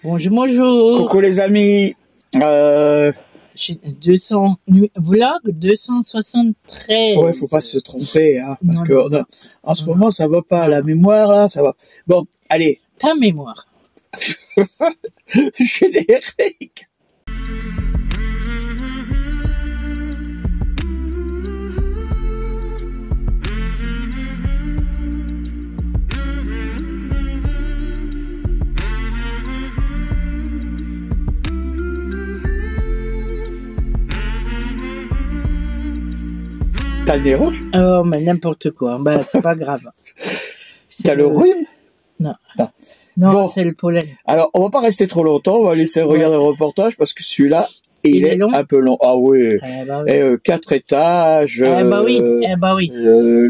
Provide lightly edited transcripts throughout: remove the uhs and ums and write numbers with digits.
Bonjour, bonjour. Coucou les amis. 200 vlog 273. Ouais, faut pas se tromper, hein, parce Non, que en ce moment ça va pas, la mémoire là, ça va. Bon, allez. Ta mémoire. Générique. T'as le nez rouge? Oh, mais n'importe quoi. Ben, c'est pas grave. T'as le rhume? Non. Non, Non, bon, c'est le pollen. alors on va pas rester trop longtemps, on va laisser regarder le reportage parce que celui-là, il est long, un peu long. Ah oui. Oui. 4 étages. Bah oui. Oui.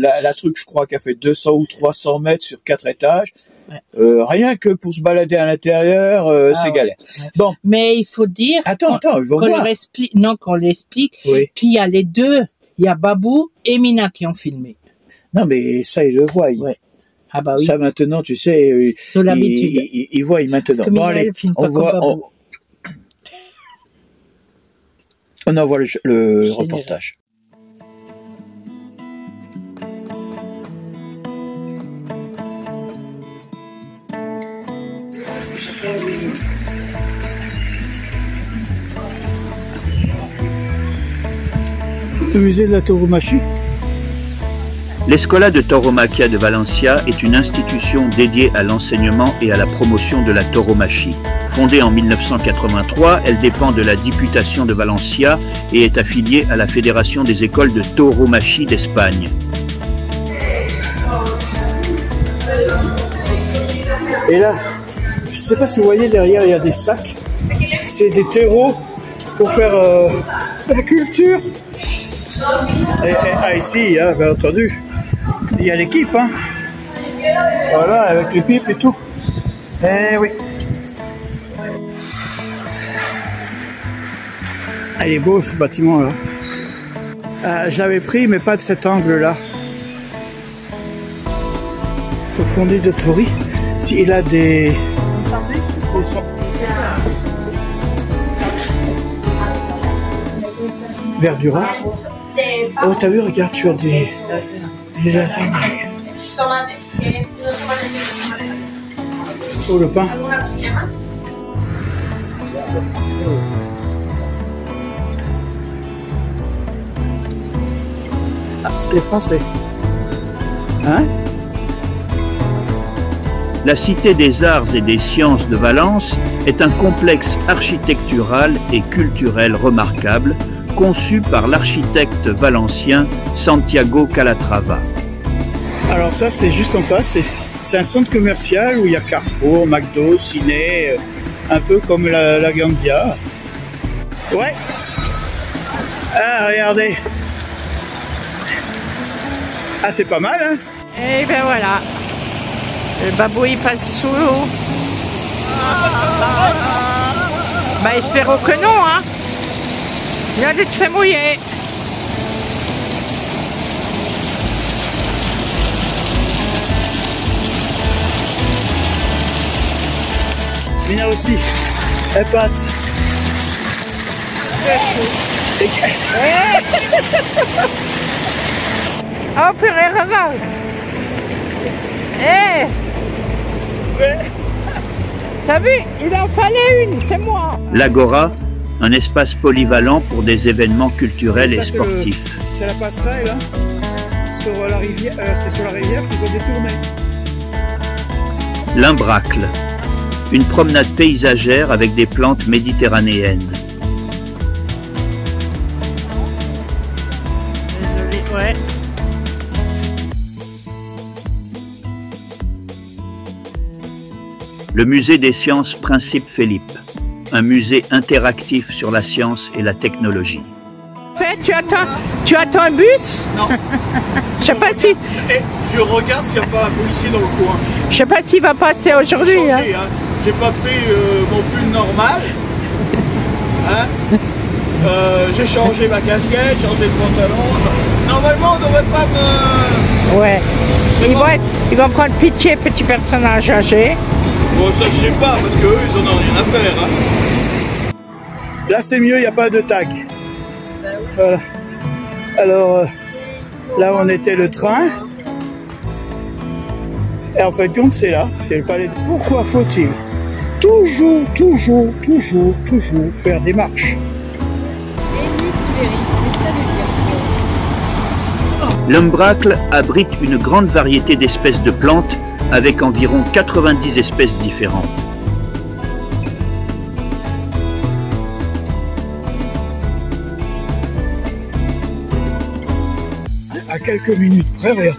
La truc, je crois, qu'elle fait 200 ou 300 mètres sur 4 étages. Ouais. Rien que pour se balader à l'intérieur, c'est galère. Ouais. Bon. Mais il faut dire. Attends, ils vont voir. Qu'on l'explique. Oui. Qu'il y a les deux. Il y a Babou et Mina qui ont filmé. Non, mais ça, ils le voient. Ouais. Ah bah oui. Ça, maintenant, tu sais. C'est l'habitude. Ils voient maintenant. Bon, allez, on voit. On envoie le reportage. Le musée de la tauromachie. L'Escola de Tauromaquia de Valencia est une institution dédiée à l'enseignement et à la promotion de la tauromachie. Fondée en 1983, elle dépend de la Diputación de Valencia et est affiliée à la Fédération des écoles de tauromachie d'Espagne. Et là, je ne sais pas si vous voyez, derrière il y a des sacs. C'est des terreaux pour faire la culture. Et ici, hein, bien entendu, il y a l'équipe. Hein. Voilà, avec les pipes et tout. Eh oui. Ah, il est beau ce bâtiment là. Je l'avais pris, mais pas de cet angle-là. Fondé de Tori. Il a des verdura. Oh, t'as vu, regarde, tu as des lasagnes. Oh, le pain. Ah, les Français. Hein? La Cité des Arts et des Sciences de Valence est un complexe architectural et culturel remarquable conçu par l'architecte valencien Santiago Calatrava. Alors ça, c'est juste en face, c'est un centre commercial où il y a Carrefour, McDo, Ciné, un peu comme la Gandia. Ouais. Ah, regardez. Ah, c'est pas mal, hein? Et ben voilà. Le babou il passe sous l'eau. Bah espérons que non, hein. Il a d'être fait mouiller. Mina aussi, elle passe. Oh purée, regarde. Eh, t'as vu, il en fallait une, c'est moi. L'Agora, un espace polyvalent pour des événements culturels et sportifs. C'est la passerelle, hein, sur la rivière, c'est sur la rivière qu'ils ont détourné. L'Imbracle, une promenade paysagère avec des plantes méditerranéennes. Ouais. Le musée des sciences Principe Philippe, un musée interactif sur la science et la technologie. Tu attends un bus? Non. Je sais pas si. Je regarde s'il n'y a pas un policier dans le coin. Je sais pas s'il va passer aujourd'hui. Hein. J'ai pas pris mon pull normal. Hein? J'ai changé ma casquette, changé de pantalon. Normalement, on ne devrait pas me... Ouais. Ils vont prendre pitié, petit personnage âgé. Bon, ça je sais pas, parce qu'eux, ils en ont rien à faire. Hein. Là, c'est mieux, il n'y a pas de tag. Voilà. Alors, là, on était le train. Et en fait, compte, c'est là, c'est le palais. Pourquoi faut-il toujours faire des marches? L'Umbracle abrite une grande variété d'espèces de plantes avec environ 90 espèces différentes. À quelques minutes près, regarde.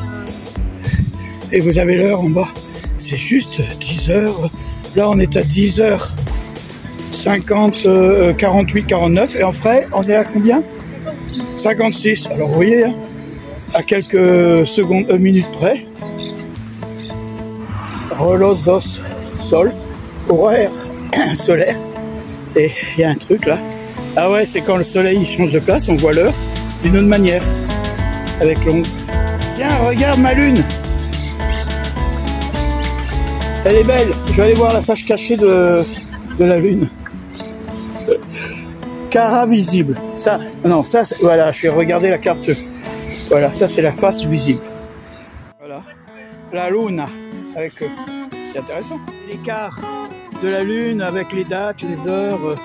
Et vous avez l'heure en bas. C'est juste 10 heures. Là, on est à 10h50, 48, 49. Et en frais, on est à combien? 56. Alors, vous voyez, hein, à quelques secondes, minutes près. Relos sol, horaire solaire. Et il y a un truc là. Ah ouais, c'est quand le soleil change de place, on voit l'heure d'une autre manière. Avec l'ombre. Tiens, regarde ma lune. Elle est belle. Je vais aller voir la face cachée de la lune. Cara visible. Ça, non, ça, voilà, je vais regarder la carte. Voilà, ça c'est la face visible. Voilà. La lune. Avec, c'est intéressant. L'écart de la lune avec les dates, les heures.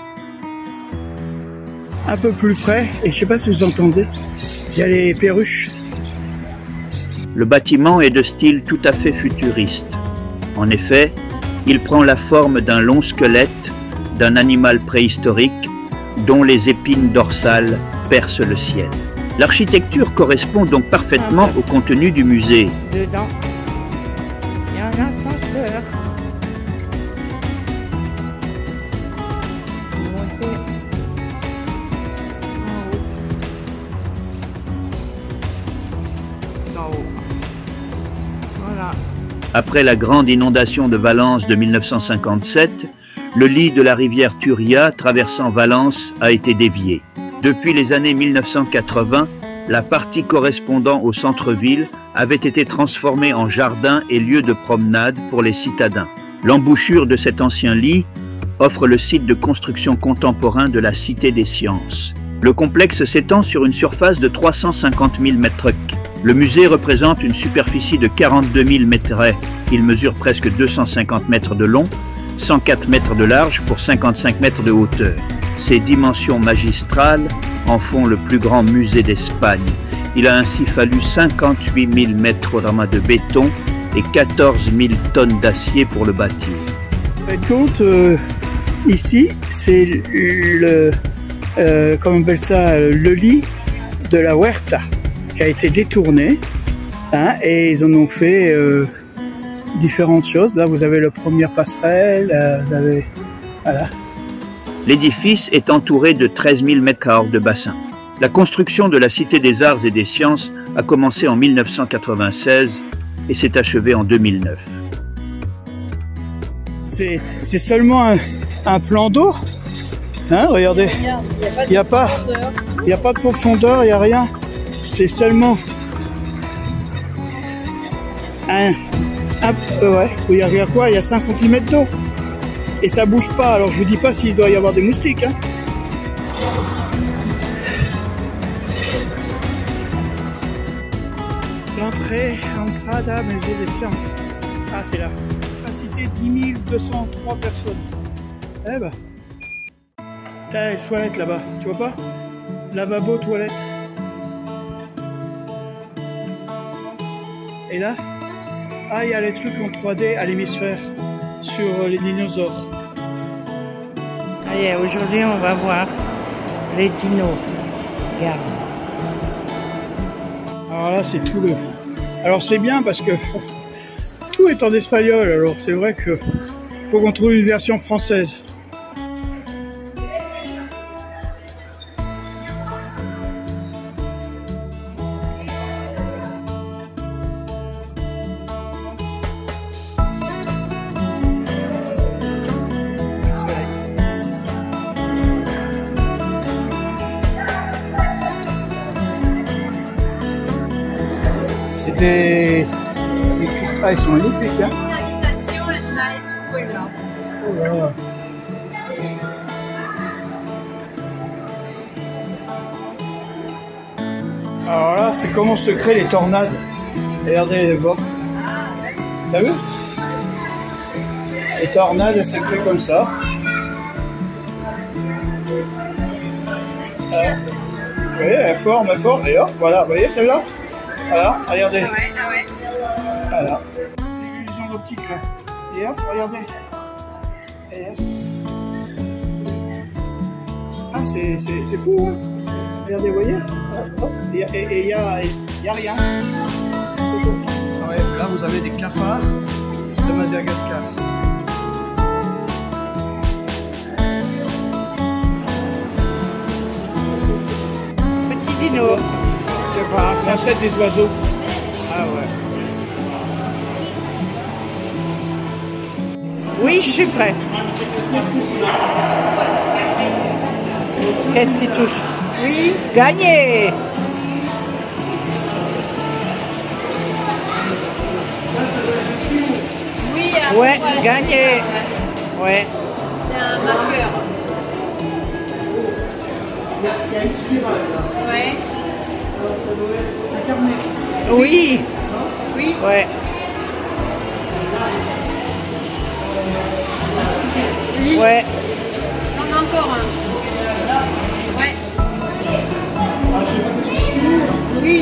Un peu plus près. Et je sais pas si vous entendez. Il y a les perruches. Le bâtiment est de style tout à fait futuriste. En effet, il prend la forme d'un long squelette d'un animal préhistorique dont les épines dorsales percent le ciel. L'architecture correspond donc parfaitement au contenu du musée. Dedans, il y a un ascenseur. Après la grande inondation de Valence de 1957, le lit de la rivière Turia traversant Valence a été dévié. Depuis les années 1980, la partie correspondant au centre-ville avait été transformée en jardin et lieu de promenade pour les citadins. L'embouchure de cet ancien lit offre le site de construction contemporain de la Cité des Sciences. Le complexe s'étend sur une surface de 350 000 m². Le musée représente une superficie de 42 000 m². Il mesure presque 250 mètres de long, 104 mètres de large pour 55 mètres de hauteur. Ses dimensions magistrales en font le plus grand musée d'Espagne. Il a ainsi fallu 58 000 mètres de béton et 14 000 tonnes d'acier pour le bâtir. Faites compte, ici, c'est le, comment on appelle ça, le lit de la Huerta, qui a été détourné, hein, et ils en ont fait différentes choses. Là, vous avez la première passerelle, vous avez, voilà. L'édifice est entouré de 13 000 m² de bassin. La construction de la Cité des Arts et des Sciences a commencé en 1996 et s'est achevée en 2009. C'est seulement un plan d'eau, hein, regardez, il n'y a pas de profondeur, il n'y a rien. C'est seulement ouais, il y a quoi? Il y a 5 cm d'eau. Et ça bouge pas, alors je vous dis pas s'il doit y avoir des moustiques. Hein. L'entrée, Entrada Musée des Sciences. Ah, c'est là. Capacité 10 203 personnes. Eh ben. T'as les toilettes là-bas, tu vois pas? Lavabo, toilette. Et là, ah, il y a les trucs en 3D à l'hémisphère sur les dinosaures. Allez, aujourd'hui, on va voir les dinos. Regarde. Alors là, c'est tout le... Alors c'est bien parce que tout est en espagnol, alors c'est vrai que faut qu'on trouve une version française. C'est des cristaux, ils sont magnifiques, hein. Cristalisation en la escuela. Alors là, c'est comment se créent les tornades. Regardez les bords. T'as vu? Les tornades, elles se créent comme ça. Vous voyez, elle forme, et hop, voilà, vous voyez celle-là? Voilà, regardez. Voilà. L'illusion d'optique là. Et hop, regardez. Et hop. Ah, c'est fou, hein? Regardez, vous voyez? Hop, et il y a rien. C'est beau. Ouais, là, vous avez des cafards de Madagascar. Dino. Je vois. L'ancêtre des oiseaux. Ah ouais. Oui, je suis prêt. Qu'est-ce qui touche? Oui. Gagné. Oui. Ouais, gagné. Ouais. C'est un marqueur. Il y a une spirale là. Ouais. Alors ça doit être incarné. Oui. Oui. Ouais. Oui. Ouais. On en a encore un. Ouais. Oui.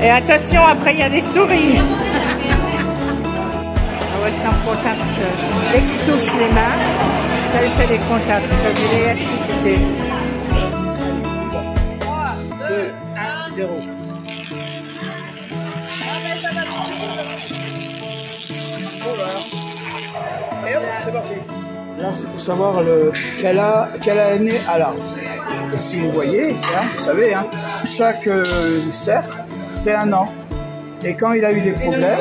Et attention, après il y a des souris. Ah ouais, c'est en contact. Dès qu'il touche les mains, ça lui fait des contacts, ça fait de l'électricité. 2, 1, 0. Et hop, c'est parti. Là, c'est pour savoir quelle année elle a. Et si vous voyez, hein, vous savez, hein, chaque cercle, c'est un an. Et quand il a eu des problèmes,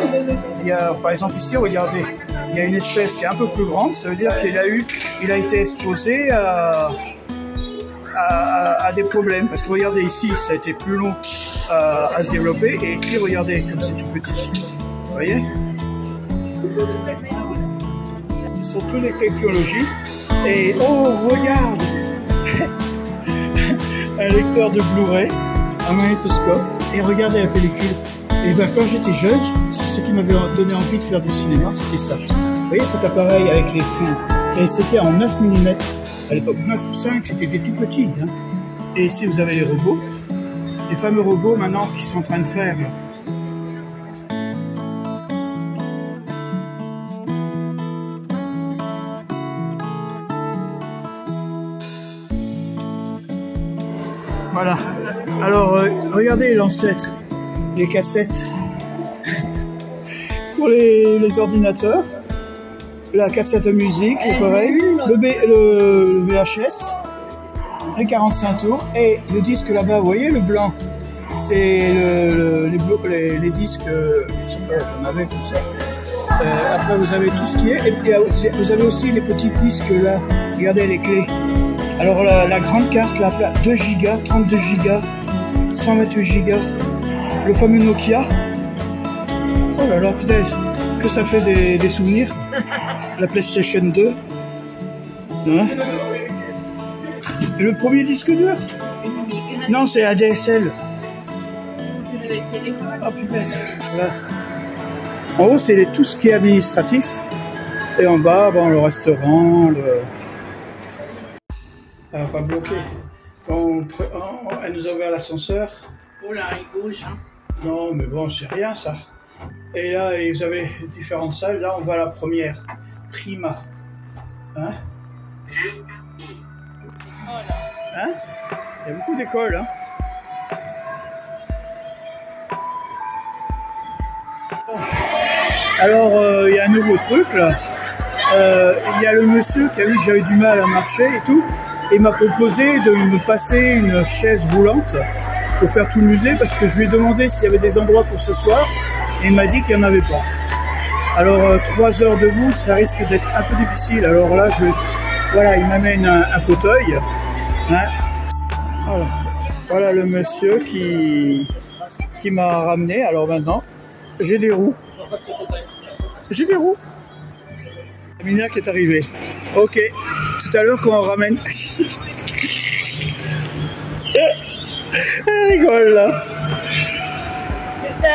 il y a, par exemple ici, regardez, il y a une espèce qui est un peu plus grande. Ça veut dire qu'il a été exposé à des problèmes. Parce que regardez ici, ça a été plus long à se développer. Et ici, regardez, comme c'est tout petit. Vous voyez? Ce sont tous les clés biologiques. Et oh, regarde! Un lecteur de Blu-ray, un magnétoscope. Et regardez la pellicule. Et bien quand j'étais jeune, c'est ce qui m'avait donné envie de faire du cinéma, c'était ça. Vous voyez cet appareil avec les films? Et c'était en 9 mm. À l'époque, 9 ou 5, c'était des tout petits. Hein. Et ici, vous avez les robots. Les fameux robots, maintenant, qui sont en train de faire. Là. Voilà. Alors, regardez l'ancêtre, les cassettes pour les ordinateurs. La cassette à musique, le pareil, le VHS, les 45 tours et le disque là-bas, vous voyez le blanc, c'est les disques, j'en avais comme ça. Après vous avez tout ce qui est, et puis vous avez aussi les petits disques là, regardez les clés. Alors la grande carte, là, 2 Go, 32 Go, 128 Go, le fameux Nokia. Oh là là, putain, que ça fait des souvenirs. La PlayStation 2. Hein? Le premier disque dur? Non, c'est ADSL. Ah putain. Voilà. En haut, c'est tout ce qui est administratif. Et en bas, bon, le restaurant, Elle n'a pas bloqué. Elle nous a ouvert l'ascenseur. Oh là, il bouge. Hein. Non, mais bon, c'est rien ça. Et là, vous avez différentes salles. Là, on va à la première. Prima. Hein? Hein? Il y a beaucoup d'écoles, hein? Alors, il y a un nouveau truc, là. Il y a le monsieur qui a vu que j'avais du mal à marcher et tout. Et il m'a proposé de me passer une chaise roulante pour faire tout le musée parce que je lui ai demandé s'il y avait des endroits pour s'asseoir et il m'a dit qu'il n'y en avait pas. Alors 3 heures debout, ça risque d'être un peu difficile. Alors là, voilà, il m'amène un fauteuil. Hein. Voilà le monsieur qui m'a ramené. Alors maintenant, j'ai des roues. J'ai des roues. Mina qui est arrivée. Ok, tout à l'heure quand on ramène... Elle rigole là. Qu'est-ce que ça?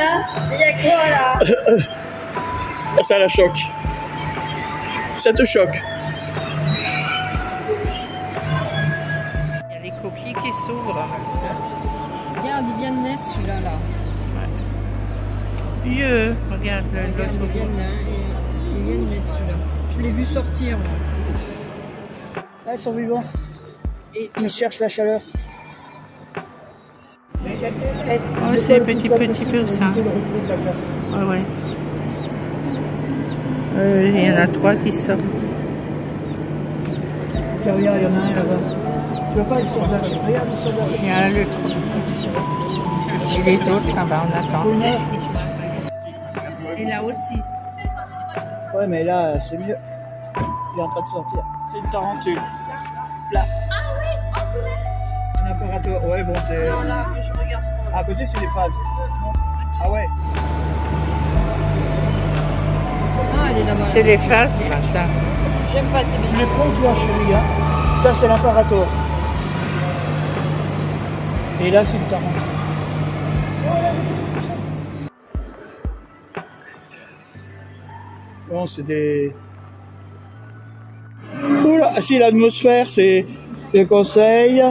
Il y a quoi là? Ça la choque. Ça te choque. Il y a les coquilles qui s'ouvrent. Regarde, il vient de naître celui-là là. Vieux, regarde l'autre. Il vient de naître celui-là. Je l'ai vu sortir. Moi. Ah, ils sont vivants. Et ils cherchent la chaleur. Oh, c'est petit peu ça. Ouais. Il y en a 3 qui sortent. Tiens, regarde, il y en a un là-bas. Tu vois pas, ils sortent là. Regarde, ils sortent là. Il y a un, le 3. Et les autres, là-bas, on attend. Et là aussi. Ouais, mais là, c'est mieux. Il est en train de sortir. C'est une tarentule. Là. Un apparateur. Ouais, bon, c'est... Non, là, je regarde. À côté, c'est des phases. Ah ouais. Ah, elle est là-bas. C'est les phases, là, ça. J'aime pas ces Tu bisous. les prends, toi, chérie, hein. Ça, c'est l'imparator. Et là, c'est une tarentule. Bon, c'est des... Oula, ah si, l'atmosphère, c'est les conseils.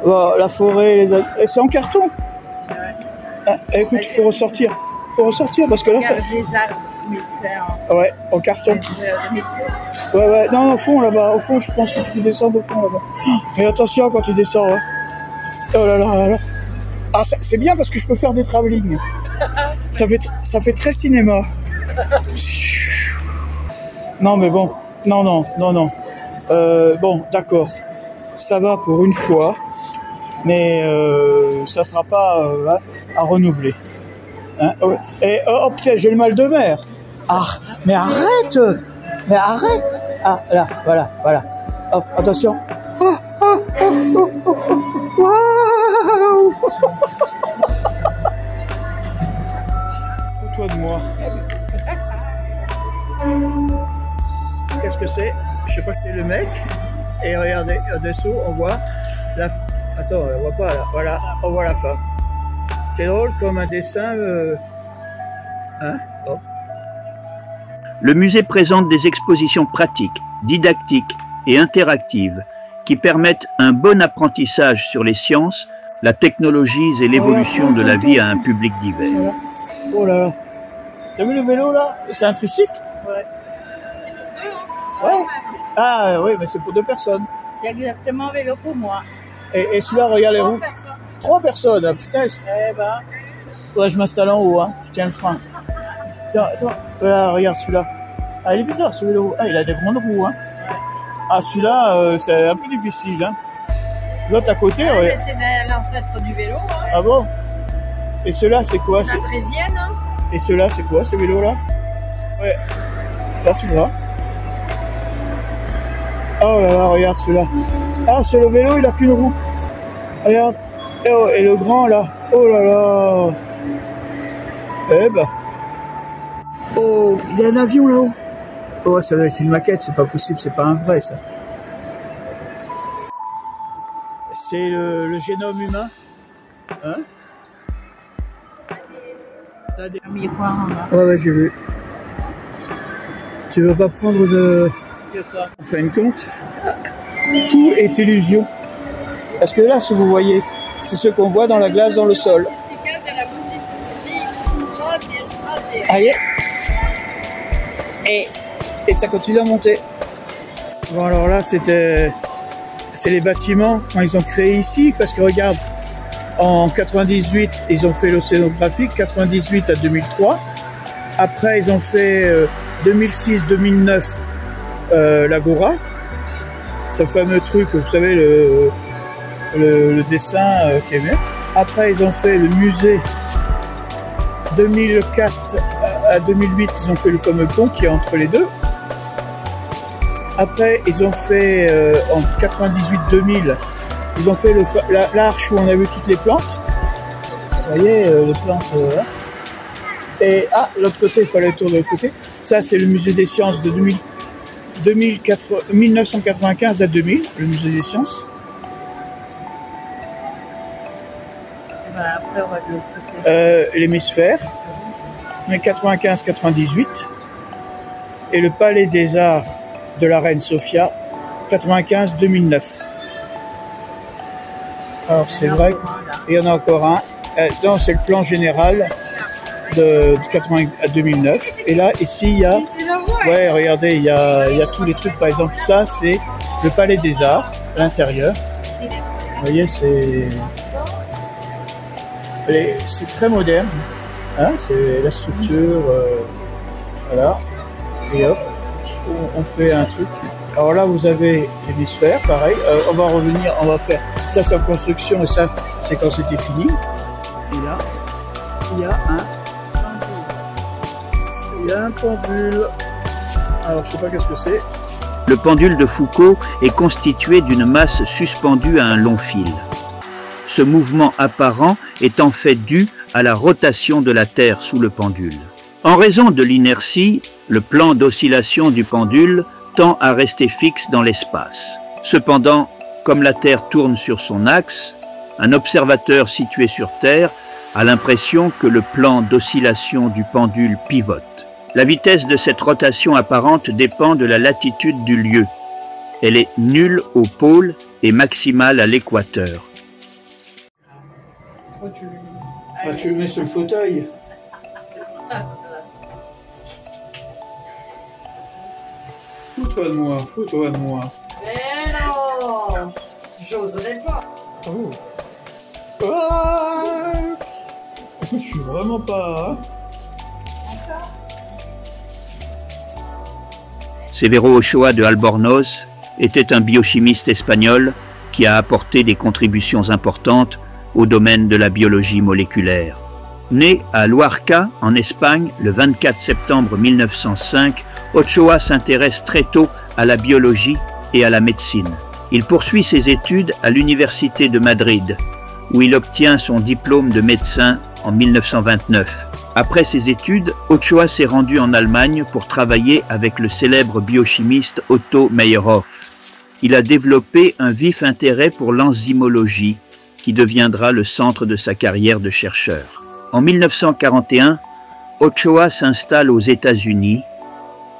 Bon, la forêt, les... Et c'est en carton. Ah, écoute, il faut ressortir. Faut ressortir, parce que là, ça... Regarde les arbres, l'atmosphère. Ouais, en carton. Ouais, non, au fond, là-bas. Au fond, je pense que tu peux descendre au fond, là-bas. Mais attention quand tu descends, ouais. Oh là là là. Ah, c'est bien parce que je peux faire des travelling. Ça fait très cinéma. Non, mais bon. Non. Bon, d'accord. Ça va pour une fois. Mais ça sera pas à renouveler. Hein, et oh putain, j'ai le mal de mer. Ah, mais arrête. Ah, là, voilà. Hop, attention. Waouh. Fous-toi de moi. Qu'est-ce que c'est? Je sais pas qui est le mec. Et regardez, en dessous, on voit la... Attends, on voit pas là. Voilà, on voit la femme. C'est drôle comme un dessin... Hein? Oh. Le musée présente des expositions pratiques, didactiques et interactives qui permettent un bon apprentissage sur les sciences, la technologie et l'évolution de la vie à un public divers. Voilà. Oh là là. T'as vu le vélo là? C'est un tricycle? Ouais. Ouais. Ah oui, mais c'est pour 2 personnes. C'est exactement un vélo pour moi. Et celui-là, regarde les roues. 3 personnes, ah, putain. Eh ben. Faudrait que je m'installe en haut, hein. Je tiens le frein. Tiens, attends. Voilà, regarde celui-là. Ah, il est bizarre ce vélo. Ah, il a des grandes roues, hein. Ah, celui-là, c'est un peu difficile, hein. L'autre à côté, Ah, ouais. c'est l'ancêtre du vélo. Hein. Ah bon? Et ceux-là, c'est quoi? La draisienne. Hein. Et ceux-là, c'est quoi, ces vélos-là? Ouais. Là, tu vois. Oh là là, regarde celui-là. Ah, c'est le vélo, il a qu'une roue. Regarde. Et le grand, là. Oh là là. Eh ben. Oh, il y a un avion là-haut. Oh, ça doit être une maquette, c'est pas possible, c'est pas un vrai, ça. C'est le génome humain. Hein? Un miroir en bas. Ouais, j'ai vu. Tu veux pas prendre de... En fin de compte, tout est illusion. Parce que là, ce que vous voyez, c'est ce qu'on voit dans la glace dans le sol. Aïe. Et ça continue à monter. Bon, alors là, c'est les bâtiments quand ils ont créé ici, parce que regarde, en 98, ils ont fait l'océanographique, 98 à 2003. Après, ils ont fait 2006-2009 l'Agora, ce fameux truc, vous savez, le dessin qui est bien. Après, ils ont fait le musée. 2004 à 2008, ils ont fait le fameux pont qui est entre les deux. Après, ils ont fait en 98-2000, ils ont fait l'arche où on a vu toutes les plantes. Vous voyez, les plantes. Là. Et l'autre côté, il fallait tourner de l'autre côté. Ça, c'est le musée des sciences de 1995 à 2000, le musée des sciences. Voilà, après, on va de l'autre côté. L'hémisphère, 95-98. Et le Palais des Arts de la Reine Sofia, 95-2009. Alors c'est vrai qu'il y en a encore un. Non, c'est le plan général de 80 à 2009. Et là, ici, il y a... Ouais, regardez, il y a tous les trucs. Par exemple, ça, c'est le Palais des Arts, à l'intérieur. Vous voyez, c'est très moderne. Hein, c'est la structure, voilà. Et hop, on fait un truc. Alors là, vous avez l'hémisphère, pareil. On va revenir, on va faire ça, c'est en construction, et ça, c'est quand c'était fini. Et là, il y a un pendule. Alors, je sais pas qu'est-ce que c'est. Le pendule de Foucault est constitué d'une masse suspendue à un long fil. Ce mouvement apparent est en fait dû à la rotation de la Terre sous le pendule. En raison de l'inertie, le plan d'oscillation du pendule tend à rester fixe dans l'espace. Cependant, comme la Terre tourne sur son axe, un observateur situé sur Terre a l'impression que le plan d'oscillation du pendule pivote. La vitesse de cette rotation apparente dépend de la latitude du lieu. Elle est nulle au pôle et maximale à l'équateur. Ah, tu le mets sur le fauteuil. Fous-toi de moi, fous-toi de moi. Mais non, j'oserais pas. Oh. Ah, écoute, je suis vraiment pas... Severo Ochoa de Albornoz était un biochimiste espagnol qui a apporté des contributions importantes au domaine de la biologie moléculaire. Né à Luarca, en Espagne, le 24 septembre 1905, Ochoa s'intéresse très tôt à la biologie et à la médecine. Il poursuit ses études à l'Université de Madrid, où il obtient son diplôme de médecin en 1929. Après ses études, Ochoa s'est rendu en Allemagne pour travailler avec le célèbre biochimiste Otto Meyerhof. Il a développé un vif intérêt pour l'enzymologie, qui deviendra le centre de sa carrière de chercheur. En 1941, Ochoa s'installe aux États-Unis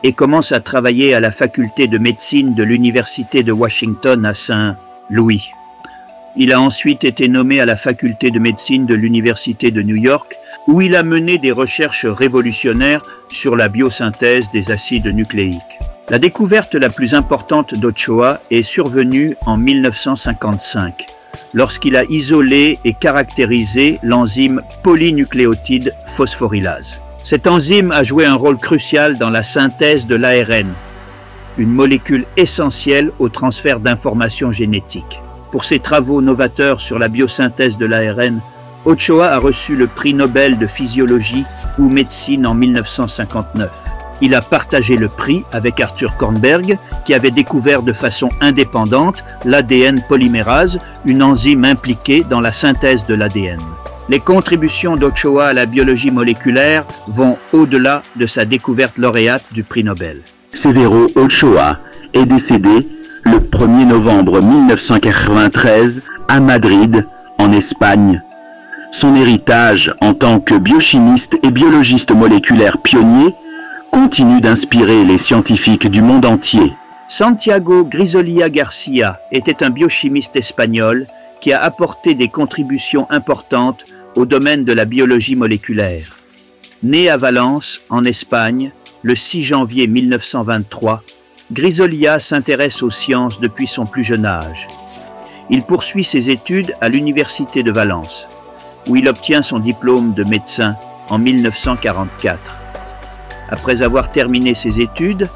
et commence à travailler à la faculté de médecine de l'Université de Washington à Saint-Louis. Il a ensuite été nommé à la faculté de médecine de l'Université de New York, où il a mené des recherches révolutionnaires sur la biosynthèse des acides nucléiques. La découverte la plus importante d'Ochoa est survenue en 1955, lorsqu'il a isolé et caractérisé l'enzyme polynucléotide phosphorylase. Cette enzyme a joué un rôle crucial dans la synthèse de l'ARN, une molécule essentielle au transfert d'informations génétiques. Pour ses travaux novateurs sur la biosynthèse de l'ARN, Ochoa a reçu le prix Nobel de physiologie ou médecine en 1959. Il a partagé le prix avec Arthur Kornberg, qui avait découvert de façon indépendante l'ADN polymérase, une enzyme impliquée dans la synthèse de l'ADN. Les contributions d'Ochoa à la biologie moléculaire vont au-delà de sa découverte lauréate du prix Nobel. Severo Ochoa est décédé le 1er novembre 1993 à Madrid, en Espagne. Son héritage en tant que biochimiste et biologiste moléculaire pionnier continue d'inspirer les scientifiques du monde entier. Santiago Grisolia Garcia était un biochimiste espagnol qui a apporté des contributions importantes au domaine de la biologie moléculaire. Né à Valence, en Espagne, le 6 janvier 1923, Grisolia s'intéresse aux sciences depuis son plus jeune âge. Il poursuit ses études à l'Université de Valence, où il obtient son diplôme de médecin en 1944. Après avoir terminé ses études,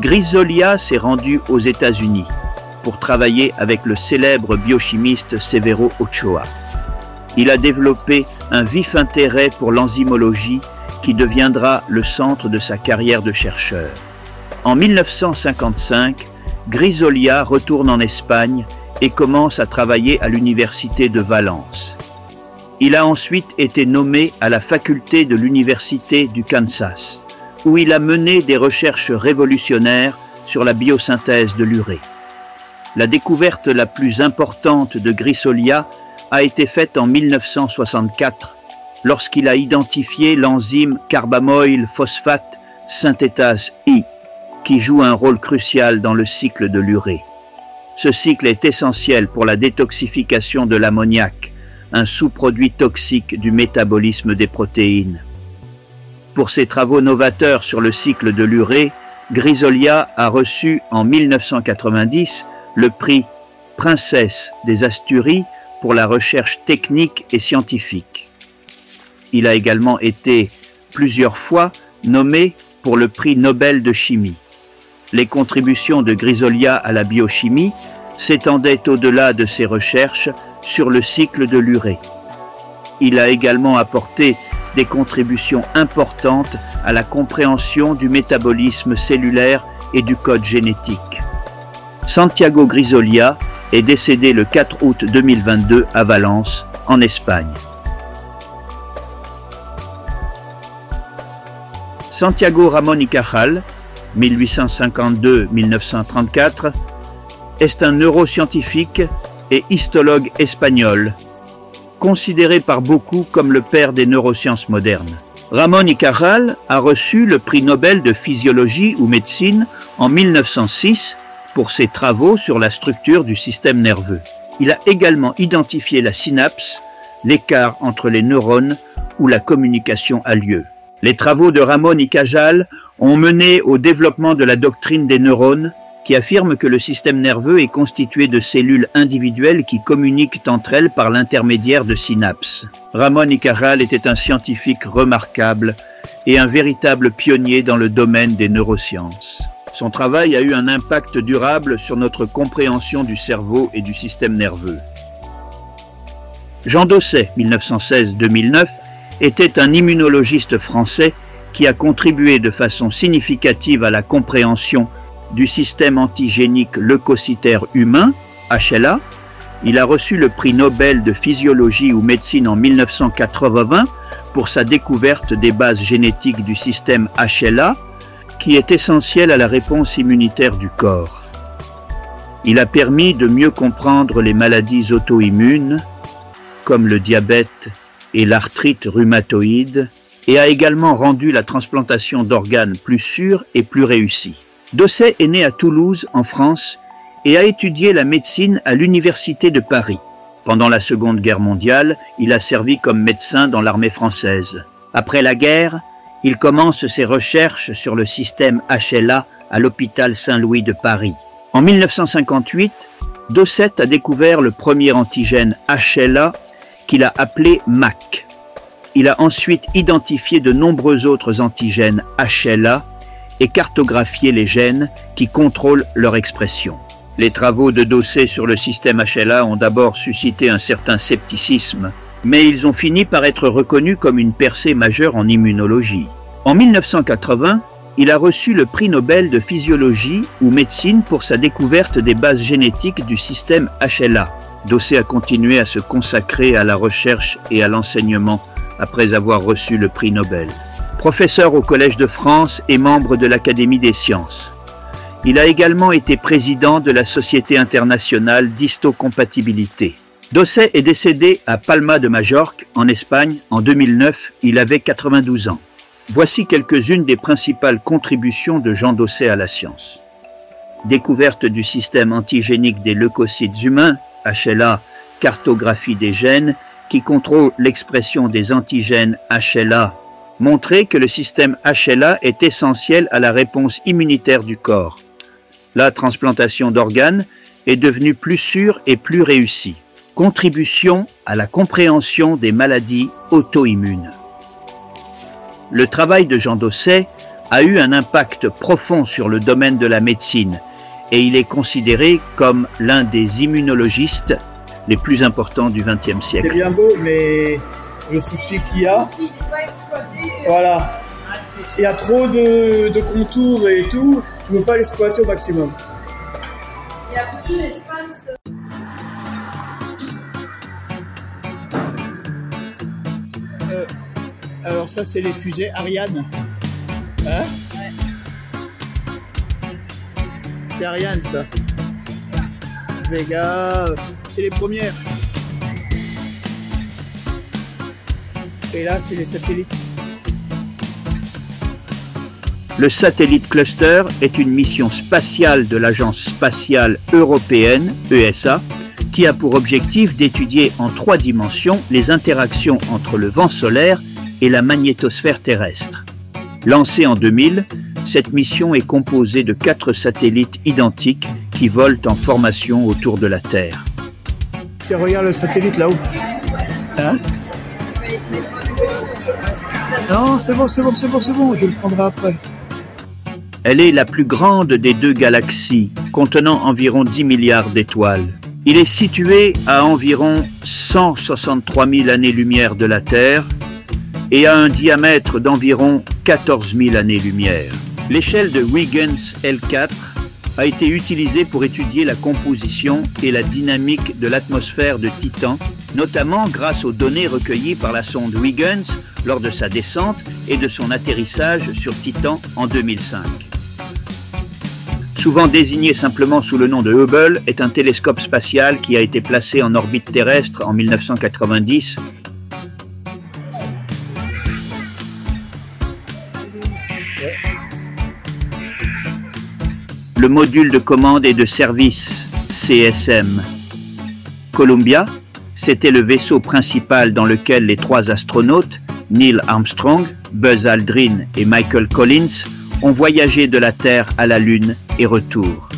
Grisolia s'est rendu aux États-Unis pour travailler avec le célèbre biochimiste Severo Ochoa. Il a développé un vif intérêt pour l'enzymologie qui deviendra le centre de sa carrière de chercheur. En 1955, Grisolia retourne en Espagne et commence à travailler à l'université de Valence. Il a ensuite été nommé à la faculté de l'université du Kansas, où il a mené des recherches révolutionnaires sur la biosynthèse de l'urée. La découverte la plus importante de Grisolia a été faite en 1964 lorsqu'il a identifié l'enzyme carbamoyl phosphate synthétase I qui joue un rôle crucial dans le cycle de l'urée. Ce cycle est essentiel pour la détoxification de l'ammoniac, un sous-produit toxique du métabolisme des protéines. Pour ses travaux novateurs sur le cycle de l'urée, Grisolia a reçu en 1990 le prix Princesse des Asturies pour la recherche technique et scientifique. Il a également été plusieurs fois nommé pour le prix Nobel de chimie. Les contributions de Grisolia à la biochimie s'étendaient au-delà de ses recherches sur le cycle de l'urée. Il a également apporté des contributions importantes à la compréhension du métabolisme cellulaire et du code génétique. Santiago Grisolia est décédé le 4 août 2022 à Valence, en Espagne. Santiago Ramón y Cajal, 1852-1934, est un neuroscientifique et histologue espagnol, considéré par beaucoup comme le père des neurosciences modernes. Ramón y Cajal a reçu le prix Nobel de physiologie ou médecine en 1906 pour ses travaux sur la structure du système nerveux. Il a également identifié la synapse, l'écart entre les neurones où la communication a lieu. Les travaux de Ramón y Cajal ont mené au développement de la doctrine des neurones qui affirme que le système nerveux est constitué de cellules individuelles qui communiquent entre elles par l'intermédiaire de synapses. Ramón y Cajal était un scientifique remarquable et un véritable pionnier dans le domaine des neurosciences. Son travail a eu un impact durable sur notre compréhension du cerveau et du système nerveux. Jean Dosset, 1916-2009, était un immunologiste français qui a contribué de façon significative à la compréhension du système antigénique leucocytaire humain, HLA. Il a reçu le prix Nobel de physiologie ou médecine en 1980 pour sa découverte des bases génétiques du système HLA, qui est essentiel à la réponse immunitaire du corps. Il a permis de mieux comprendre les maladies auto-immunes, comme le diabète et l'arthrite rhumatoïde, et a également rendu la transplantation d'organes plus sûre et plus réussie. Dosset est né à Toulouse, en France, et a étudié la médecine à l'Université de Paris. Pendant la Seconde Guerre mondiale, il a servi comme médecin dans l'armée française. Après la guerre, il commence ses recherches sur le système HLA à l'hôpital Saint-Louis de Paris. En 1958, Dosset a découvert le premier antigène HLA qu'il a appelé MAC. Il a ensuite identifié de nombreux autres antigènes HLA et cartographié les gènes qui contrôlent leur expression. Les travaux de Dosset sur le système HLA ont d'abord suscité un certain scepticisme, mais ils ont fini par être reconnus comme une percée majeure en immunologie. En 1980, il a reçu le prix Nobel de physiologie ou médecine pour sa découverte des bases génétiques du système HLA. Dosset a continué à se consacrer à la recherche et à l'enseignement après avoir reçu le prix Nobel. Professeur au Collège de France et membre de l'Académie des sciences. Il a également été président de la Société internationale d'histocompatibilité. Dosset est décédé à Palma de Majorque, en Espagne, en 2009. Il avait 92 ans. Voici quelques-unes des principales contributions de Jean Dosset à la science. Découverte du système antigénique des leucocytes humains, HLA, cartographie des gènes, qui contrôle l'expression des antigènes HLA, montrer que le système HLA est essentiel à la réponse immunitaire du corps. La transplantation d'organes est devenue plus sûre et plus réussie. Contribution à la compréhension des maladies auto-immunes. Le travail de Jean Dosset a eu un impact profond sur le domaine de la médecine et il est considéré comme l'un des immunologistes les plus importants du XXe siècle. C'est bien beau, mais le souci qu'il y a, voilà, il y a trop de contours et tout, tu ne peux pas l'exploiter au maximum. Il y a beaucoup d'espace. Alors ça, c'est les fusées Ariane. Hein? C'est Ariane, ça. Vega, c'est les premières. Et là, c'est les satellites. Le Satellite Cluster est une mission spatiale de l'Agence spatiale européenne, ESA, qui a pour objectif d'étudier en 3 dimensions les interactions entre le vent solaire et la magnétosphère terrestre. Lancée en 2000, cette mission est composée de 4 satellites identiques qui volent en formation autour de la Terre. Tiens, regarde le satellite là-haut. Hein? Non, c'est bon, je le prendrai après. Elle est la plus grande des 2 galaxies, contenant environ 10 milliards d'étoiles. Il est situé à environ 163 000 années-lumière de la Terre et a un diamètre d'environ 14 000 années-lumière. L'échelle de Huygens L4 a été utilisée pour étudier la composition et la dynamique de l'atmosphère de Titan, notamment grâce aux données recueillies par la sonde Huygens lors de sa descente et de son atterrissage sur Titan en 2005. Souvent désigné simplement sous le nom de Hubble, est un télescope spatial qui a été placé en orbite terrestre en 1990. Le module de commande et de service, CSM. Columbia, c'était le vaisseau principal dans lequel les 3 astronautes, Neil Armstrong, Buzz Aldrin et Michael Collins, ont voyagé de la Terre à la Lune et retour.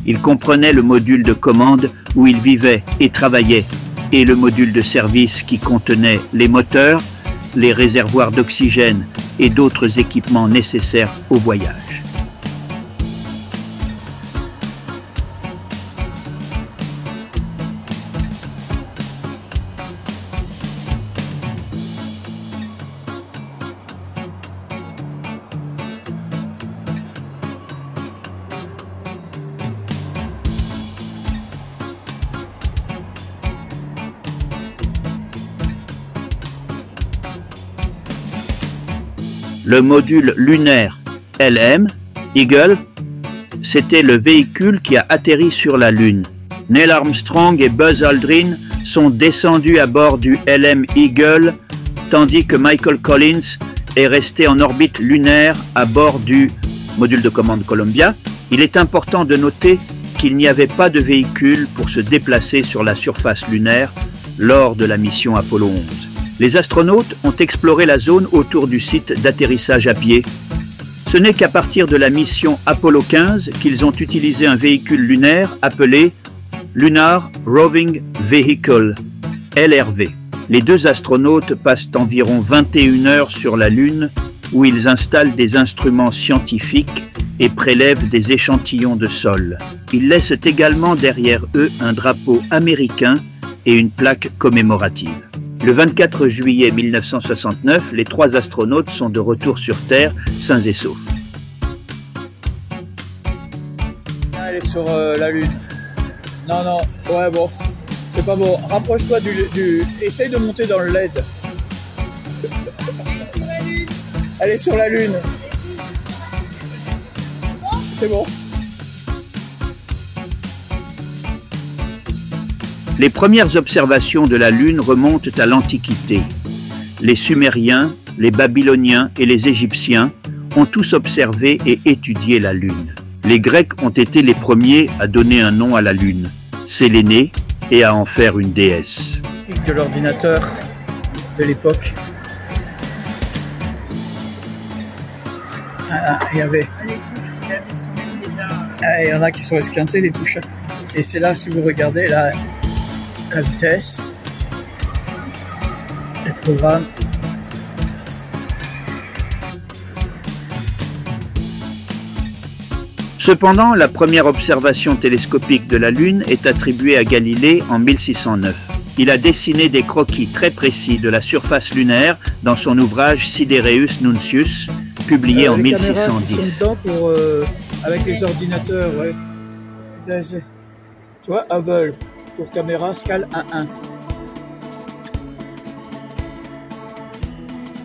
Il comprenait le module de commande où ils vivaient et travaillaient et le module de service qui contenait les moteurs, les réservoirs d'oxygène et d'autres équipements nécessaires au voyage. Le module lunaire LM, Eagle, c'était le véhicule qui a atterri sur la Lune. Neil Armstrong et Buzz Aldrin sont descendus à bord du LM Eagle, tandis que Michael Collins est resté en orbite lunaire à bord du module de commande Columbia. Il est important de noter qu'il n'y avait pas de véhicule pour se déplacer sur la surface lunaire lors de la mission Apollo 11. Les astronautes ont exploré la zone autour du site d'atterrissage à pied. Ce n'est qu'à partir de la mission Apollo 15 qu'ils ont utilisé un véhicule lunaire appelé Lunar Roving Vehicle, LRV. Les 2 astronautes passent environ 21 heures sur la Lune où ils installent des instruments scientifiques et prélèvent des échantillons de sol. Ils laissent également derrière eux un drapeau américain et une plaque commémorative. Le 24 juillet 1969, les 3 astronautes sont de retour sur Terre, sains et saufs. Elle est sur la Lune. Non, ouais, bon, c'est pas bon. Rapproche-toi du... Essaye de monter dans le LED. Elle est sur la Lune. C'est bon. Les premières observations de la Lune remontent à l'Antiquité. Les Sumériens, les Babyloniens et les Égyptiens ont tous observé et étudié la Lune. Les Grecs ont été les premiers à donner un nom à la Lune, Sélénée, et à en faire une déesse. De l'ordinateur de l'époque. Il y avait... Il y en a qui sont esquintés, les touches. Et c'est là, si vous regardez, là, la vitesse, les programmes. Cependant, la première observation télescopique de la Lune est attribuée à Galilée en 1609. Il a dessiné des croquis très précis de la surface lunaire dans son ouvrage Sidereus Nuncius, publié en 1610. Qui sont dedans pour, avec les ordinateurs, ouais. Tu vois, Hubble, pour caméra, scale 1.1.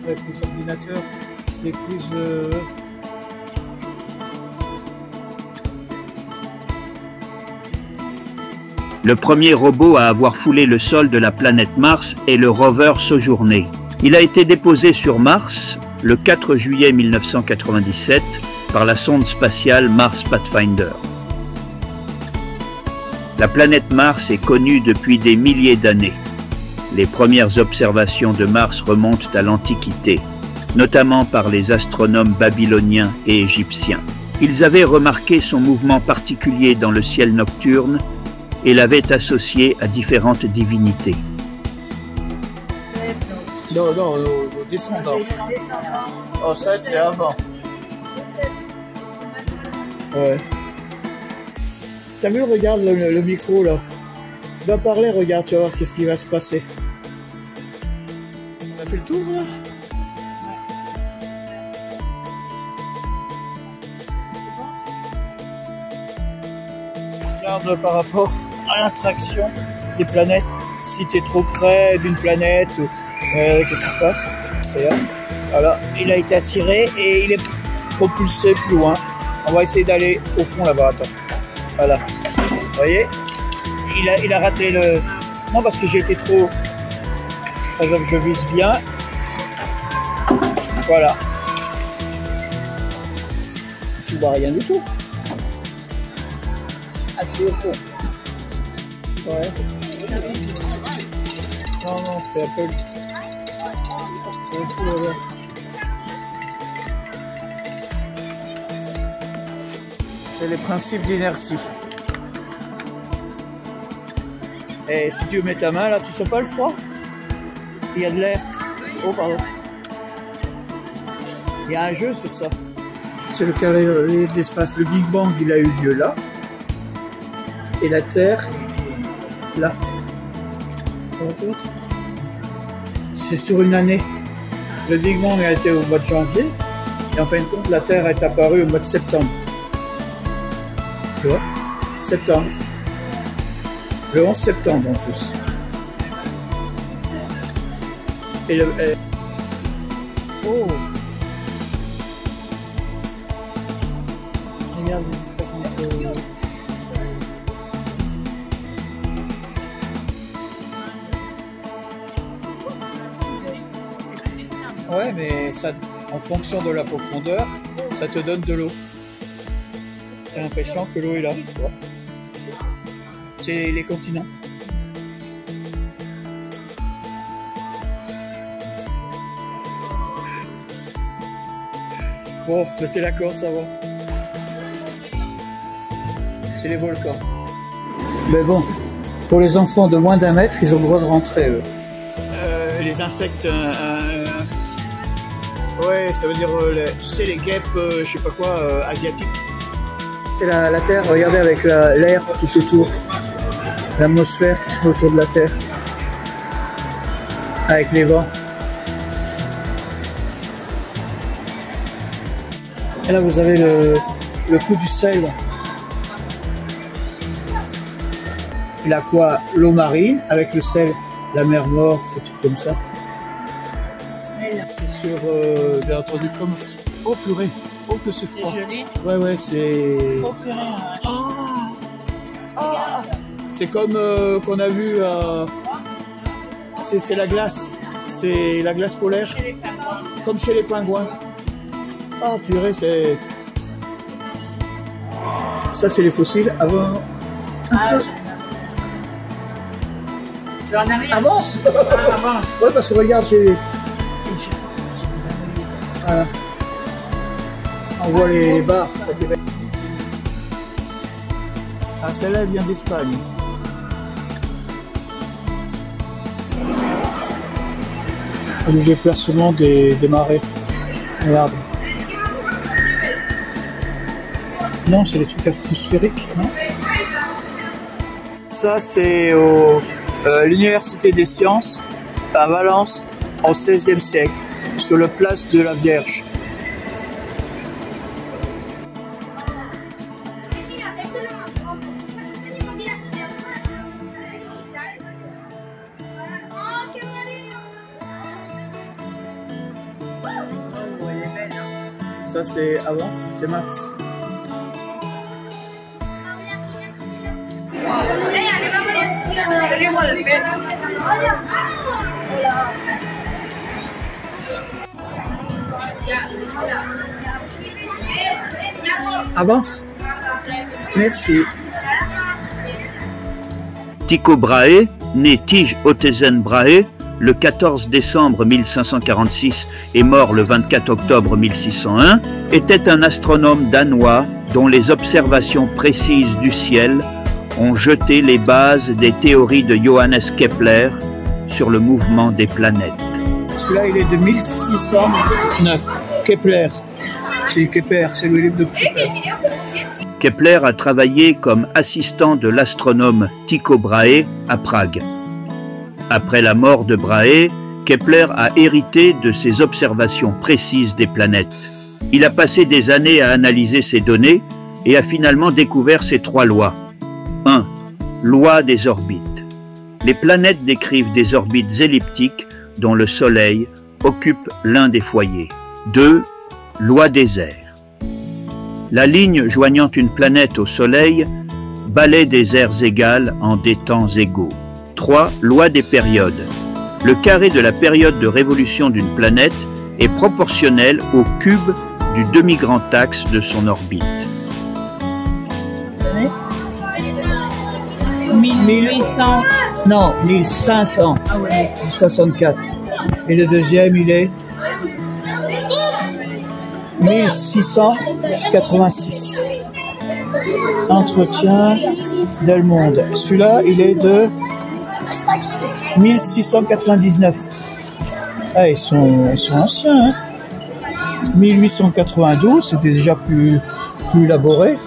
Avec les ordinateurs, les prises... Le premier robot à avoir foulé le sol de la planète Mars est le rover Sojourner. Il a été déposé sur Mars le 4 juillet 1997 par la sonde spatiale Mars Pathfinder. La planète Mars est connue depuis des milliers d'années. Les premières observations de Mars remontent à l'Antiquité, notamment par les astronomes babyloniens et égyptiens. Ils avaient remarqué son mouvement particulier dans le ciel nocturne et l'avaient associé à différentes divinités. Non, au descendant. Oh, ça, c'est avant. Ouais. T'as vu, regarde le micro là. Va parler, regarde, tu vas voir qu'est-ce qui va se passer. On a fait le tour là? Regarde par rapport à l'attraction des planètes. Si tu es trop près d'une planète, qu'est-ce qui se passe? Voilà, il a été attiré et il est propulsé plus loin. On va essayer d'aller au fond là-bas. Attends. Voilà. Vous voyez? Il a raté le... Non, parce que j'ai été trop... Par exemple, je vise bien. Voilà. Tu vois rien du tout. Ah, c'est au fond. Ouais. Non, c'est Apple. C'est les principes d'inertie. Et si tu mets ta main là, tu sens pas le froid? Il y a de l'air. Oh, pardon. Il y a un jeu sur ça. C'est le calendrier de l'espace. Le Big Bang, il a eu lieu là. Et la Terre, là. C'est sur une année. Le Big Bang a été au mois de janvier. Et en fin de compte, la Terre est apparue au mois de septembre. Tu vois? Septembre. Le 11 septembre en plus. Et oh! Regarde les différentes... Ouais, mais ça, en fonction de la profondeur, ça te donne de l'eau. T'as l'impression que l'eau est là. Ouais. C'est les continents. Bon, t'es d'accord, ça va. C'est les volcans. Mais bon, pour les enfants de moins d'1 mètre, ils ont le droit de rentrer, eux. Les insectes... ouais, ça veut dire, tu sais, les guêpes, je sais pas quoi, asiatiques. C'est la Terre, regardez avec l'air tout autour. L'atmosphère qui se met autour de la Terre. Avec les vents. Et là, vous avez le coup du sel. Il a quoi? L'eau marine, avec le sel, la mer morte, des trucs comme ça. Sur, bien entendu, comme... Oh purée! Oh que c'est froid! C'est joli. Ouais, c'est... Oh purée! Ah. C'est comme qu'on a vu à... C'est la glace. C'est la glace polaire. Comme chez les pingouins. Ah purée, c'est... Ça, c'est les fossiles avant... Tu en arrives? Avance! Avance. Ouais, parce que regarde, j'ai... Voilà. On voit les barres, c'est ça qui va... Ah, celle-là vient d'Espagne. Le déplacement des marées. Regarde. Non, c'est les trucs atmosphériques, non? Ça, c'est l'Université des Sciences à Valence au XVIe siècle, sur la place de la Vierge. Ça, c'est Avance, c'est Mars. Avance. Merci. Tycho Brahe, né Tige Ottesen Brahe, le 14 décembre 1546 et mort le 24 octobre 1601, était un astronome danois dont les observations précises du ciel ont jeté les bases des théories de Johannes Kepler sur le mouvement des planètes. Celui-là, il est de 1609. Kepler. C'est Kepler, c'est le livre de Kepler. Kepler a travaillé comme assistant de l'astronome Tycho Brahe à Prague. Après la mort de Brahe, Kepler a hérité de ses observations précises des planètes. Il a passé des années à analyser ces données et a finalement découvert ces 3 lois. 1. Loi des orbites. Les planètes décrivent des orbites elliptiques dont le Soleil occupe l'un des foyers. 2. Loi des airs. La ligne joignant une planète au Soleil balaie des aires égales en des temps égaux. 3. Loi des périodes. Le carré de la période de révolution d'une planète est proportionnel au cube du demi-grand axe de son orbite. 1800. Non, 1564. Et le deuxième, il est 1686. Entretien d'Elmonde. Celui-là, il est de 1699. Ah, ils sont anciens. Hein. 1892, c'était déjà plus élaboré.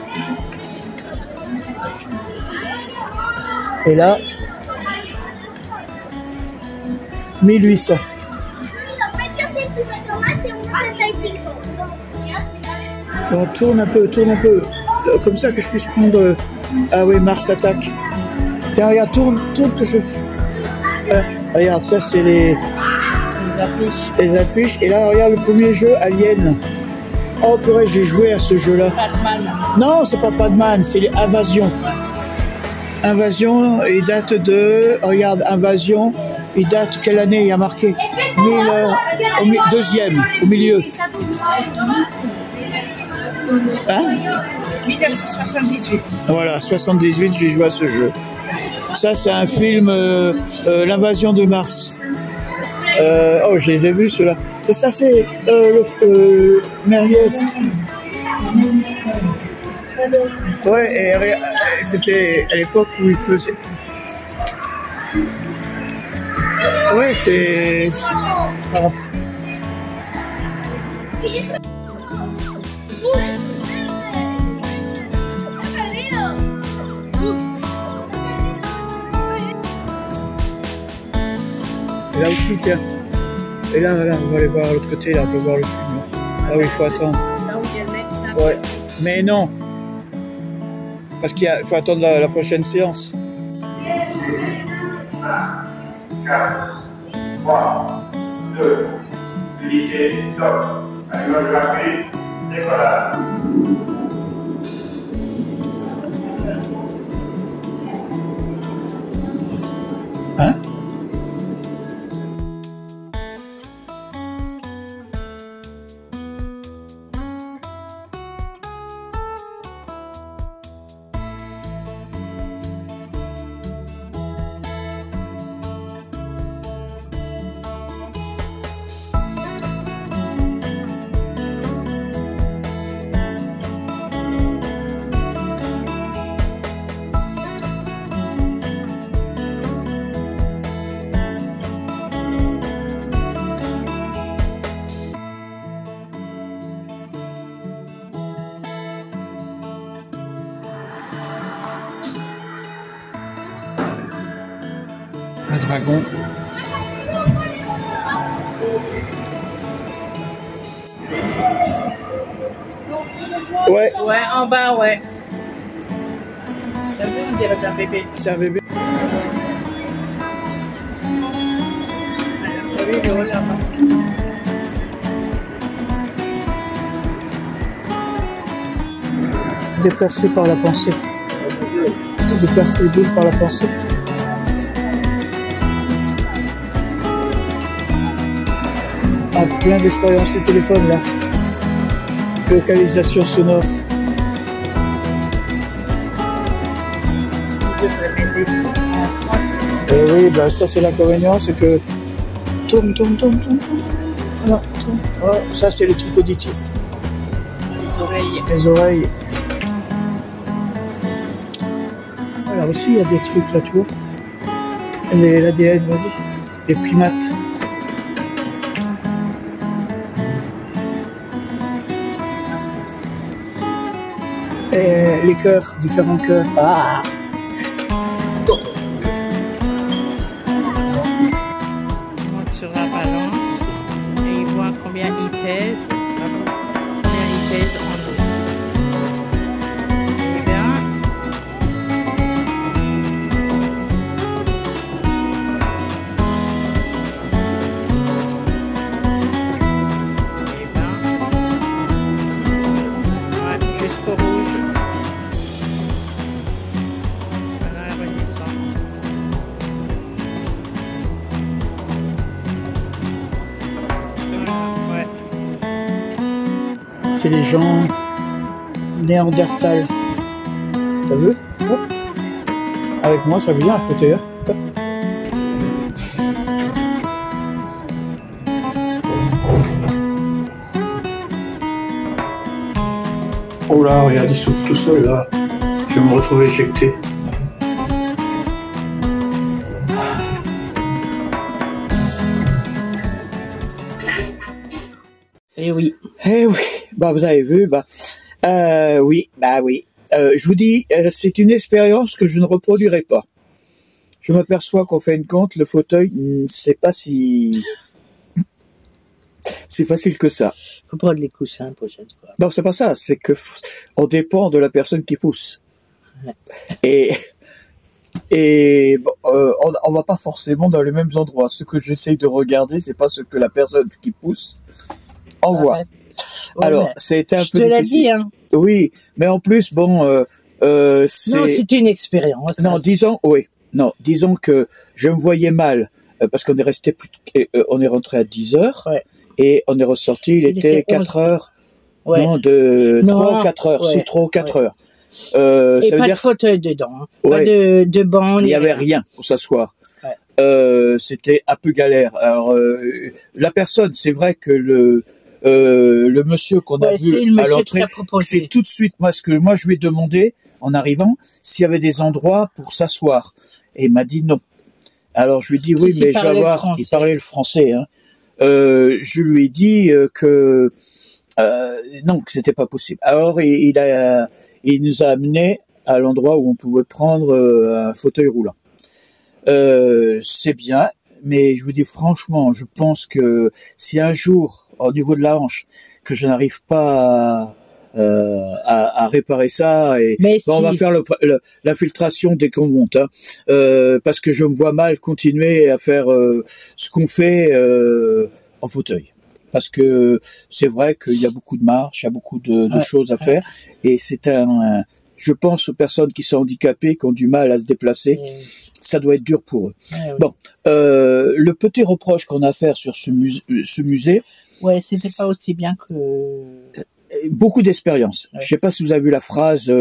Et là, 1800. On tourne un peu, comme ça que je puisse prendre... Ah oui, Mars attaque. Tiens, regarde, tourne que je... regarde, ça c'est les affiches. Et là, regarde le premier jeu, Alien. Oh purée, j'ai joué à ce jeu-là. Batman. Non, c'est pas Padman, c'est les Invasion. Invasion, il date de... Regarde, Invasion, il date... Quelle année il y a marqué deuxième, au milieu. Hein? 1978. Voilà, 78, j'ai joué à ce jeu. Ça, c'est un film, l'invasion de Mars. Oh, je les ai vus, ceux-là. Et ça, c'est Méliès. Ouais, et c'était à l'époque où il faisait... Ouais, c'est... Et là aussi, tiens. Et là, on va aller voir l'autre côté, là, on peut voir le film. Là. Ah oui, il faut attendre. Là où il y a le mec. Ouais. Mais non. Parce qu'il faut attendre la prochaine séance. 4, 3, 2, unité, stop. Allumage rapide, décollage. Hein? Un dragon. Ouais. Ouais, en bas, ouais. T'as vu, on dirait un bébé. C'est un bébé. T'as vu, il est haut là-bas. Déplacé par la pensée. Déplace les boules par la pensée. plein d'expériences ces téléphones là. Localisation sonore. Et oui, bah ça c'est l'inconvénient, c'est que tourne. Non, tourne. Oh, ça c'est les trucs auditifs. Les oreilles. Les oreilles. Là aussi il y a des trucs là, tu vois. L'ADN, vas-y. Les primates. Et les cœurs, différents cœurs. Ah! Il monte sur la balance et il voit combien il pèse. Combien il pèse en eau. Et bien, ouais, jusqu'au rouge. Voilà, elle redescend. Ouais. C'est les gens néandertal. T'as vu? Hop. Avec moi, ça veut dire à côté. Hein. Hop. Oh là, regarde, il souffle tout seul là. Je vais me retrouver éjecté. Et oui. Eh oui, bah vous avez vu, oui. Je vous dis, c'est une expérience que je ne reproduirai pas. Je m'aperçois qu'en fin de compte, le fauteuil, c'est pas si facile que ça. Faut prendre les coussins la prochaine fois. Non, c'est pas ça, c'est que on dépend de la personne qui pousse. Et bon, on va pas forcément dans les mêmes endroits. Ce que j'essaye de regarder, c'est pas ce que la personne qui pousse envoie. Ouais, alors, c'était un peu je te l'ai difficile. dit, hein. Oui, mais en plus, bon, c'est... Non, c'est une expérience. Non, disons que je me voyais mal, parce qu'on est resté on est rentré à 10 heures, Ouais. et on est ressorti, il était 4 heures. Ouais. Non, 3 ou 4 heures, ouais, c'est 3 ou 4 heures. Et Ça veut pas dire de fauteuil dedans, hein. Ouais. Pas de banc. il ni n'y avait rien. rien pour s'asseoir. Ouais. C'était un peu galère. Alors, la personne, c'est vrai que le monsieur qu'on a Ouais, c'est vu le à monsieur qui l'entrée, t'a proposé. c'est tout de suite moi je lui ai demandé en arrivant s'il y avait des endroits pour s'asseoir, et il m'a dit non. Alors je lui ai dit oui, mais je vais avoir. Il parlait le français. Hein. Je lui ai dit que non, que c'était pas possible. Alors il nous a amené à l'endroit où on pouvait prendre un fauteuil roulant. C'est bien, mais je vous dis franchement, je pense que si un jour, au niveau de la hanche, que je n'arrive pas à réparer ça, et bon, on va faire l'infiltration dès qu'on monte, hein, parce que je me vois mal continuer à faire ce qu'on fait en fauteuil. Parce que c'est vrai qu'il y a beaucoup de marches, il y a beaucoup de choses à faire, et c'est je pense aux personnes qui sont handicapées, qui ont du mal à se déplacer, ça doit être dur pour eux. Bon, le petit reproche qu'on a à faire sur ce musée, ouais, c'était pas aussi bien que... beaucoup d'expérience. Je sais pas si vous avez vu la phrase,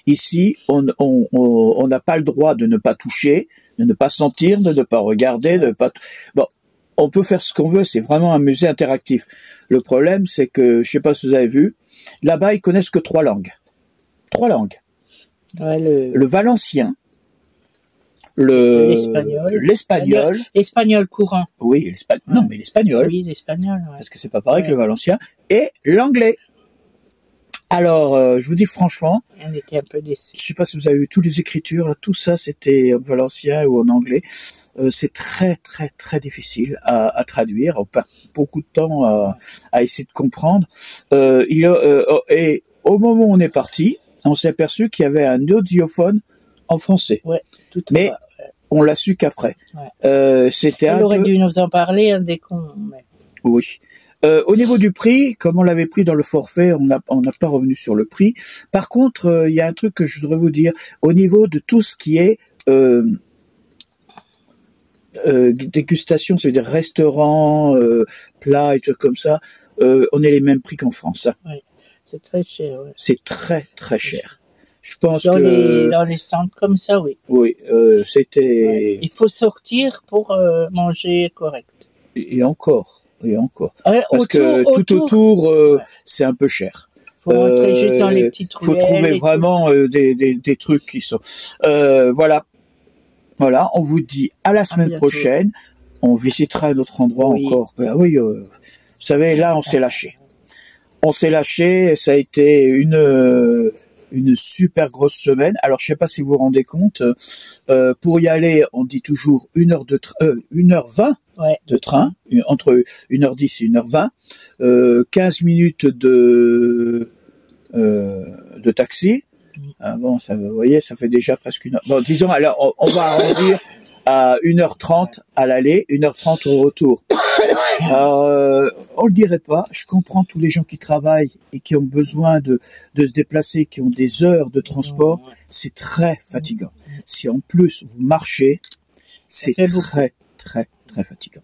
ici, on n'a pas le droit de ne pas toucher, de ne pas sentir, de ne pas regarder, de ne pas... Bon, on peut faire ce qu'on veut, c'est vraiment un musée interactif. Le problème, c'est que, je sais pas si vous avez vu, là-bas, ils connaissent que 3 langues. 3 langues. Ouais, le valencien, l'espagnol. L'espagnol courant. Oui, l'espagnol. Non, mais l'espagnol. Oui, l'espagnol. Ouais. Parce que c'est pas pareil que le valencien. Et l'anglais. Alors, je vous dis franchement. On était un peu déçus. Je sais pas si vous avez vu toutes les écritures, là, tout ça, c'était en valencien ou en anglais. C'est très, très, très difficile à traduire. On perd beaucoup de temps à essayer de comprendre. Et au moment où on est parti, on s'est aperçu qu'il y avait un audiophone en français. Ouais, tout mais on l'a su qu'après. Ouais. C'était on aurait dû nous en parler dès qu'on... Oui. Au niveau du prix, comme on l'avait pris dans le forfait, on n'a pas revenu sur le prix. Par contre, il y a un truc que je voudrais vous dire. Au niveau de tout ce qui est dégustation, ça veut dire restaurant, plat et trucs comme ça, on est les mêmes prix qu'en France. Hein. Oui, c'est très cher. Ouais. C'est très très cher. Je pense dans que dans les centres comme ça, oui. oui, c'était Ouais. Il faut sortir pour manger correct. et encore. Ouais, Parce que tout autour, ouais. c'est un peu cher. Faut rentrer juste dans les petites ruelles. Faut trouver vraiment des trucs qui sont. Voilà. On vous dit à la semaine prochaine. On visitera un autre endroit encore. Ben oui, vous savez, là, on s'est lâché. Ça a été une super grosse semaine. Alors, je sais pas si vous vous rendez compte. Pour y aller, on dit toujours 1h20 de train, entre 1h10 et 1h20. 15 minutes de taxi. Ah bon, ça, vous voyez, ça fait déjà presque une heure. Bon, disons, alors, on va arrondir à 1h30 à l'aller, 1h30 au retour. Alors, on le dirait pas. Je comprends tous les gens qui travaillent et qui ont besoin de se déplacer, qui ont des heures de transport. C'est très fatigant. Si en plus vous marchez, c'est très, très, très fatigant.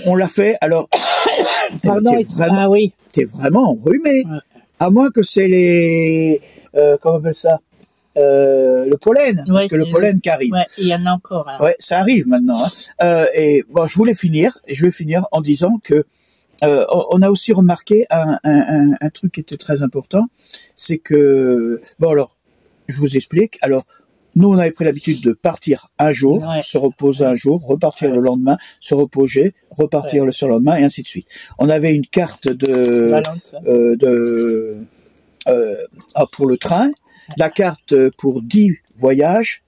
On l'a fait, alors, t'es vraiment enrhumé. Ouais. À moins que c'est comment on appelle ça? Le pollen, parce que le pollen qui arrive. Ouais, il y en a encore. Hein. Ouais, ça arrive maintenant. Hein. Et bon, je vais finir en disant que on a aussi remarqué un truc qui était très important, c'est que bon alors, je vous explique. Alors, nous on avait pris l'habitude de partir un jour, se reposer un jour, repartir le lendemain, se reposer, repartir le surlendemain et ainsi de suite. On avait une carte pour le train. La carte pour 10 voyages,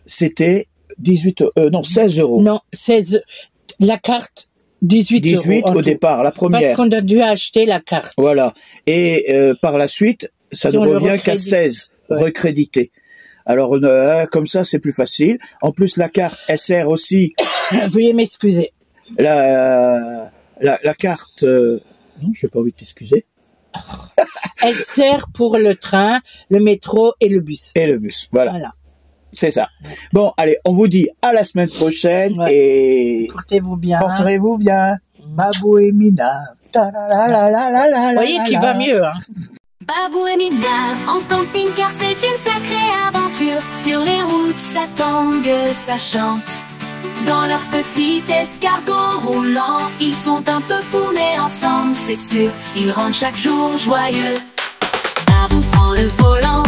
c'était 16 euros. Non, 16. La carte, 18 euros. 18 au départ, la première. Parce qu'on a dû acheter la carte. Voilà. Et par la suite, ça ne revient qu'à 16 recrédités. Alors, comme ça, c'est plus facile. En plus, la carte, elle sert aussi... Veuillez m'excuser. La carte... Non, j'ai pas envie de t'excuser. Elle sert pour le train, le métro et le bus. Voilà. C'est ça. Bon, allez, on vous dit à la semaine prochaine et... Portez-vous bien. Babou et Mina. Vous voyez qu'il va mieux, hein. Babou et Mina, en camping-car, c'est une sacrée aventure. Sur les routes, ça tangue, ça chante. Dans leur petit escargot roulant, ils sont un peu fous mais ensemble, c'est sûr, ils rendent chaque jour joyeux. Babou prend le volant,